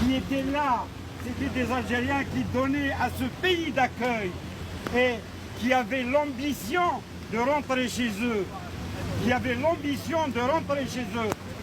qui étaient là, c'était des Algériens qui donnaient à ce pays d'accueil et qui avaient l'ambition de rentrer chez eux,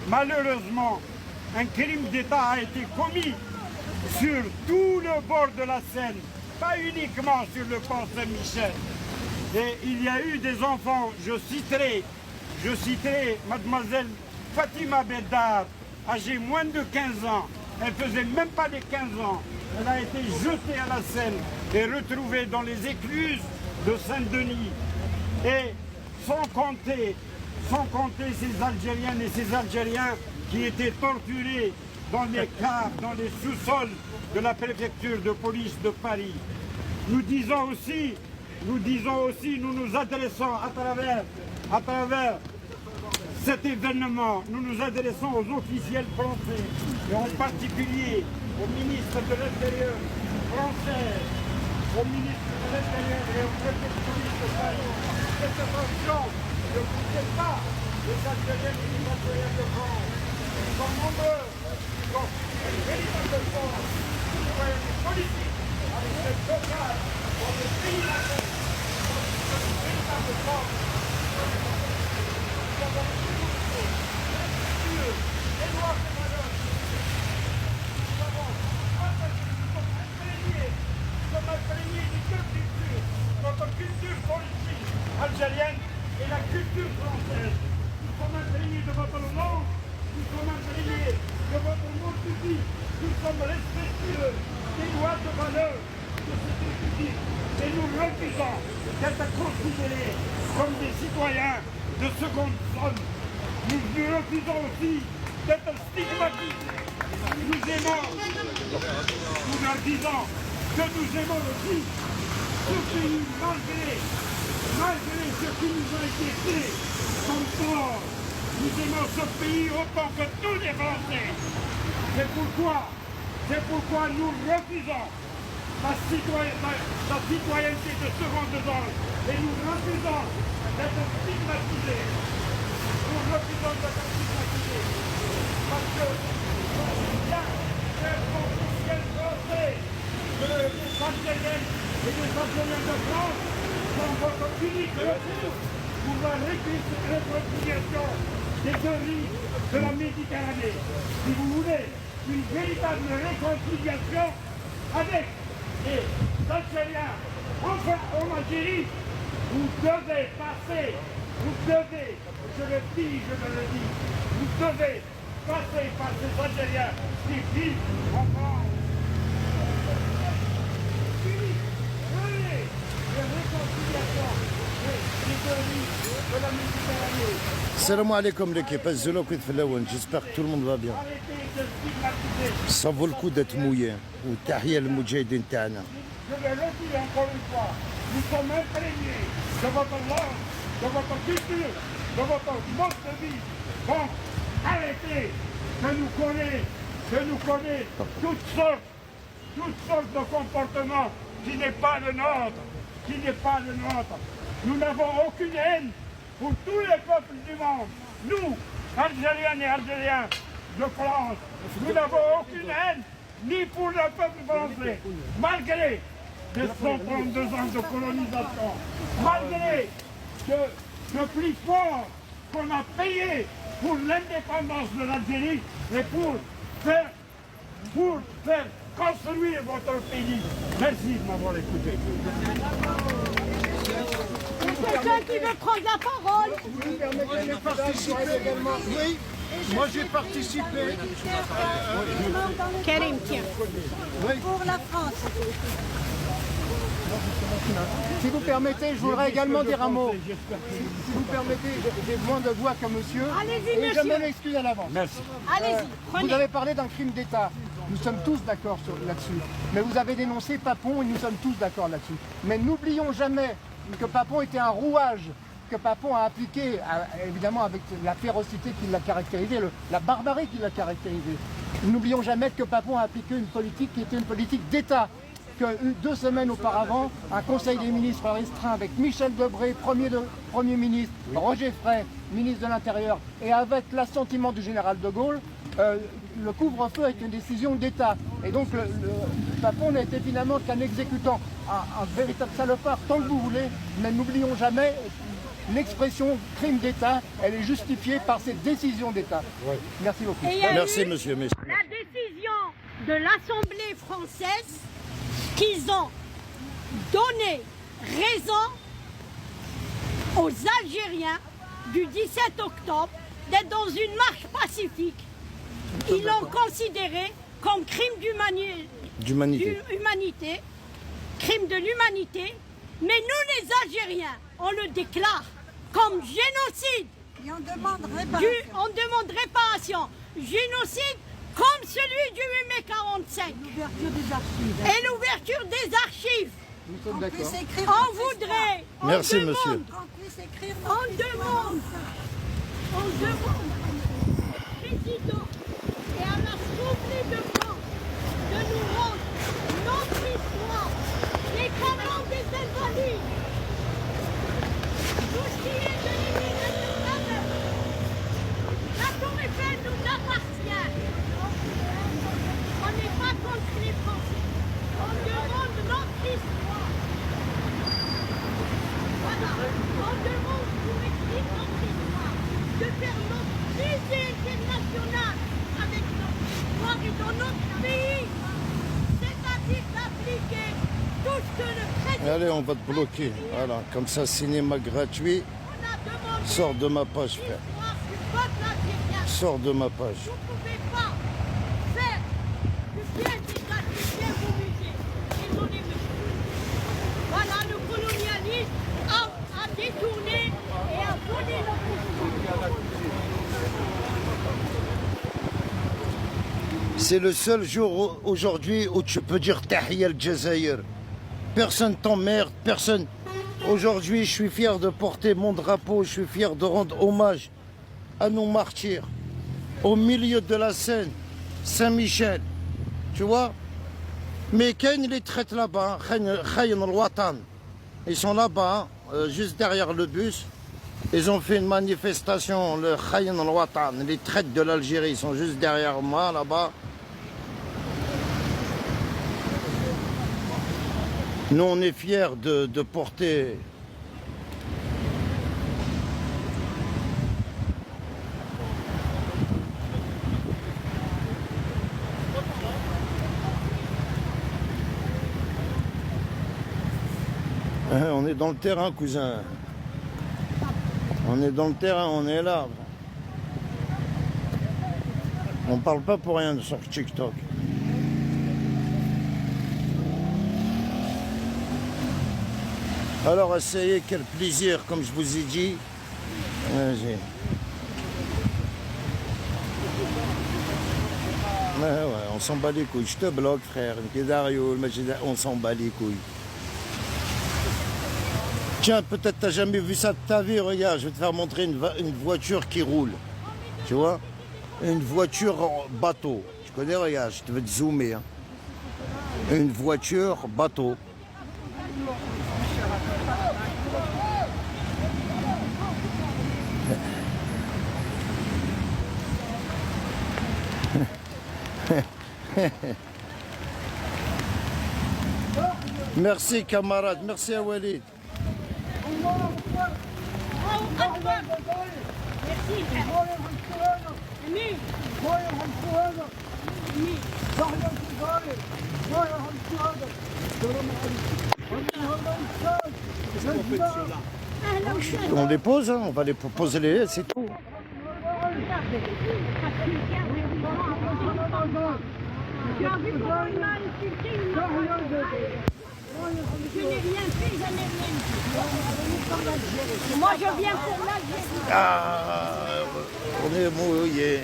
Malheureusement, un crime d'État a été commis sur tout le bord de la Seine, pas uniquement sur le pont Saint-Michel. Et il y a eu des enfants, je citerai mademoiselle Fatima Beddar, âgée moins de 15 ans, elle faisait même pas les 15 ans, elle a été jetée à la Seine et retrouvée dans les écluses de Saint-Denis. Et sans compter ces Algériennes et ces Algériens qui étaient torturés dans les caves, dans les sous-sols de la préfecture de police de Paris. Nous nous adressons à travers cet événement, nous nous adressons aux officiels français et en particulier au ministre de l'Intérieur français, au ministre de l'Intérieur et au préfet de police de Paris. Faites attention, ne poussez pas les Algériens et les Algériens de France. Ils sont nombreux, ils ont une véritable force, citoyenne politique, avec cette blocage pour le pays d'accueil. Une véritable force. Nous avons dénoncé les noirs et malheurs. Nous sommes imprégnés des deux cultures, notre culture politique algérienne et la culture française. Nous sommes imprégnés de votre langue, nous sommes imprégnés de votre mode de vie, nous sommes respectueux des lois de valeur de cette République et nous refusons d'être considérés comme des citoyens de seconde zone. Nous refusons aussi d'être stigmatisés. Nous aimons, nous leur disons que nous aimons aussi ce pays malgré ce qui nous a été fait comme tort. Nous aimons ce pays autant que tous les Français. C'est pourquoi nous refusons la citoyenneté de seconde zone et nous refusons d'être stigmatisés. Parce que bien faire officiel français que les Algériennes et les Algériens de France sont votre unique recours pour la réconciliation des deux rives de la Méditerranée. Si vous voulez une véritable réconciliation avec les Algériens en Algérie, vous devez passer, je le dis, vous devez passer par ces Algériens qui vivent en France. Venez de réconciliation des deux rives de la Méditerranée. Salam alaikum l'équipe, Azzoula Kouid Flaouen, j'espère que tout le monde va bien. Arrêtez de stigmatiser. Ça vaut le coup d'être mouillé. وتحية للمجاهدين تاعنا. Je le redis encore une fois, nous sommes imprégnés de votre langue, de votre culture, de votre mode de vie. Donc, arrêtez de nous connaître toutes sortes de comportements qui n'est pas le nôtre, Nous n'avons aucune haine pour tous les peuples du monde. Nous, Algériennes et Algériens de France, nous n'avons aucune haine ni pour le peuple français, malgré les 132 ans de colonisation, malgré le prix fort qu'on a payé pour l'indépendance de l'Algérie et pour faire construire votre pays. Merci de m'avoir écouté. Quelqu'un qui veut prendre la parole. Oui, moi j'ai participé. Karim, tiens. Pour la France. Si vous permettez, je voudrais également dire un mot. Si vous permettez, j'ai moins de voix que monsieur. Allez-y, et je monsieur. me l'excuse à l'avance. Merci. Allez-y, prenez. Vous avez parlé d'un crime d'État. Nous sommes tous d'accord là-dessus. Mais vous avez dénoncé Papon et nous sommes tous d'accord là-dessus. Mais n'oublions jamais que Papon était un rouage que Papon a appliqué, évidemment avec la férocité qui l'a caractérisé, la barbarie qui l'a caractérisé. N'oublions jamais que Papon a appliqué une politique qui était une politique d'État. Que 2 semaines auparavant, un conseil des ministres restreint avec Michel Debré, Premier ministre, Roger Frey, ministre de l'Intérieur, et avec l'assentiment du général de Gaulle, le couvre-feu est une décision d'État. Et donc le Papon n'a été finalement qu'un exécutant, un véritable salopard, tant que vous voulez, mais n'oublions jamais l'expression crime d'État, elle est justifiée par cette décision d'État. Ouais. Merci beaucoup. Et il y a Merci, eu monsieur. la décision de l'Assemblée française qu'ils ont donné raison aux Algériens du 17 octobre d'être dans une marche pacifique. Ils l'ont considéré comme crime d'humanité, crime de l'humanité, mais nous les Algériens, on le déclare comme génocide. Et on demande réparation. On demande réparation. Génocide comme celui du 8 mai 45. L'ouverture des archives. Et l'ouverture des archives. Nous sommes On d'accord. puisse écrire On notre voudrait, on Merci, demande, monsieur. Qu'on puisse écrire on demande au président et à l'Assemblée de France de nous rendre notre histoire, les camarades des Invalides, tout ce qui est de l'immigration. La Tour Eiffel nous appartient. On n'est pas contre les Français. On demande notre histoire. Voilà. On demande pour écrire notre histoire, de faire notre musée international avec notre histoire et dans notre pays. C'est-à-dire d'appliquer tout ce que le président... Allez, on va te bloquer. Voilà, comme ça, cinéma gratuit. On a demandé Sors de ma page, frère. l'histoire du peuple algérien. Sors de ma page. Vous ne pouvez pas faire du bien d'État, du bien au musée. Désolé, monsieur. Voilà, le colonialisme a détourné et a volé notre histoire. C'est le seul jour aujourd'hui où tu peux dire Tahia al-Jazair. Personne t'emmerde, personne. Aujourd'hui, je suis fier de porter mon drapeau, je suis fier de rendre hommage à nos martyrs. Au milieu de la Seine, Saint-Michel, tu vois. Mais Ken, il les traite là-bas, Khayen al-Watan. Ils sont là-bas, juste derrière le bus. Ils ont fait une manifestation, le Khayen al-Watan, les traites de l'Algérie, ils sont juste derrière moi, là-bas. Nous, on est fiers de porter... On est dans le terrain, cousin. On est dans le terrain, on est là. On parle pas pour rien sur TikTok. Alors essayez, quel plaisir, comme je vous ai dit. Vas-y. Ouais, on s'en bat les couilles. Je te bloque, frère. On s'en bat les couilles. Tiens, peut-être t'as jamais vu ça de ta vie. Regarde, je vais te faire montrer une voiture qui roule. Tu vois? Une voiture en bateau. Tu connais, regarde, je vais te zoomer. Hein. Une voiture bateau. Merci camarade, merci à Walid. On les pose, hein, on va les poser les, c'est tout. Je n'ai rien fait, j'en ai rien dit. Moi, je viens pour l'Algérie. Ah, on est mouillé.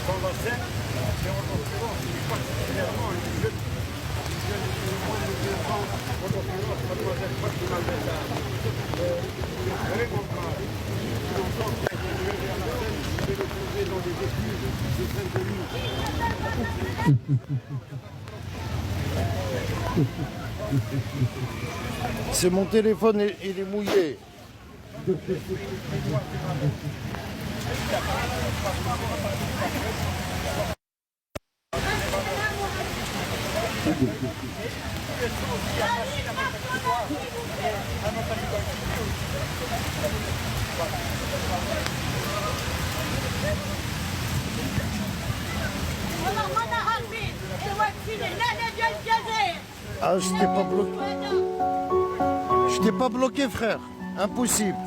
Dans la Seine, et en l'occurrence, particulièrement une jeune de moins de 2 ans, en l'occurrence, mademoiselle Fatima Bella, vraiment grave. Depuis longtemps qu'elle est venue à la Seine, je vais le trouver dans des études C'est mon téléphone, il est mouillé. والله ما عارفين الوكيل لا لا الجزائر Ah, je t'ai pas bloqué. Je t'ai pas bloqué, frère. Impossible.